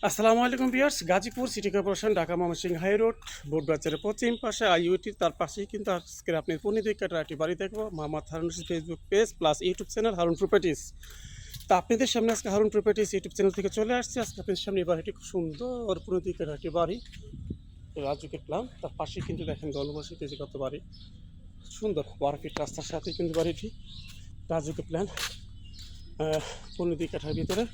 আসসালামু আলাইকুম viewers, Gazipur city corporation Dhaka Mymensingh high road বোটবাজারের পশ্চিম পাশে আইইউটি, তার পাশেই কিন্তু আজকের আপনি পরিণতি কাটার একটি বাড়ি দেখবো। Mohammad Harun Rashid Facebook page plus YouTube channel Harun properties. তা আপনাদের সামনে আজকে হারুন প্রপার্টিস ইউটিউব চ্যানেল থেকে চলে আসছে। আজকে আপনাদের সামনে এই বাড়িটি খুব সুন্দর পরিণতি কাটার একটি বাড়ি, রাজুকের প্ল্যান। তার পাশেই কিন্তু দেখেন গণবসতি যে কত বাড়ি, সুন্দর 12 ফিট রাস্তার সাথে কিন্তু বাড়িটি রাজুকের প্ল্যান। পরিণতি কাঠার ভিতরে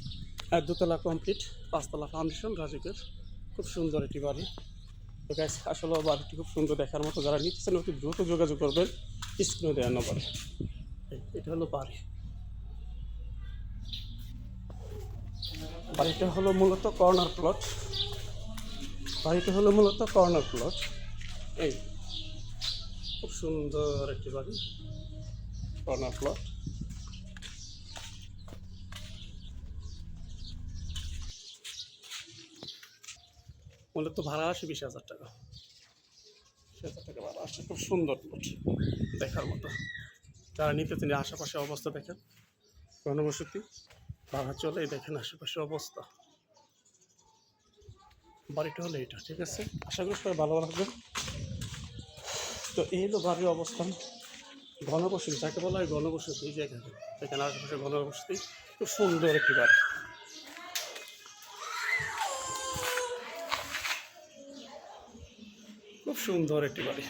দোতলা কমপ্লিট, 5তলা ফাউন্ডেশন রাজুকের, খুব সুন্দর একটি বাড়ি। তো গাইস, আসলে বাড়িটি খুব সুন্দর, দেখার মতো। যারা নিচ্ছেন অতি দ্রুত যোগাযোগ করবেন স্ক্রিনে দেওয়ার নম্বরে। এটা হলো বাড়ি। বাড়িটা হলো মূলত কর্নার প্লট। এই খুব সুন্দর একটি বাড়ি, কর্নার প্লট। মূলত ভাড়া আসে 20,000 টাকা। 20,000 টাকা ভাড়া আসে। খুব সুন্দর প্লট, দেখার মতো। যারা নিতে তিনি আশেপাশে অবস্থা দেখেন, ঘনবসতি ভাড়া চলে, দেখেন আশেপাশে অবস্থা। বাড়িটা হলো এটা, ঠিক আছে। আশা করি সবাই ভালো লাগবে। তো এই হলো বাড়ির অবস্থান। ঘনবসতি যাকে বলা হয়, ঘনবসতি এই জায়গায় এখানে আশেপাশে ঘনবসতি। খুব সুন্দর একটি বাড়ি, খুব সুন্দর একটি বাড়ি।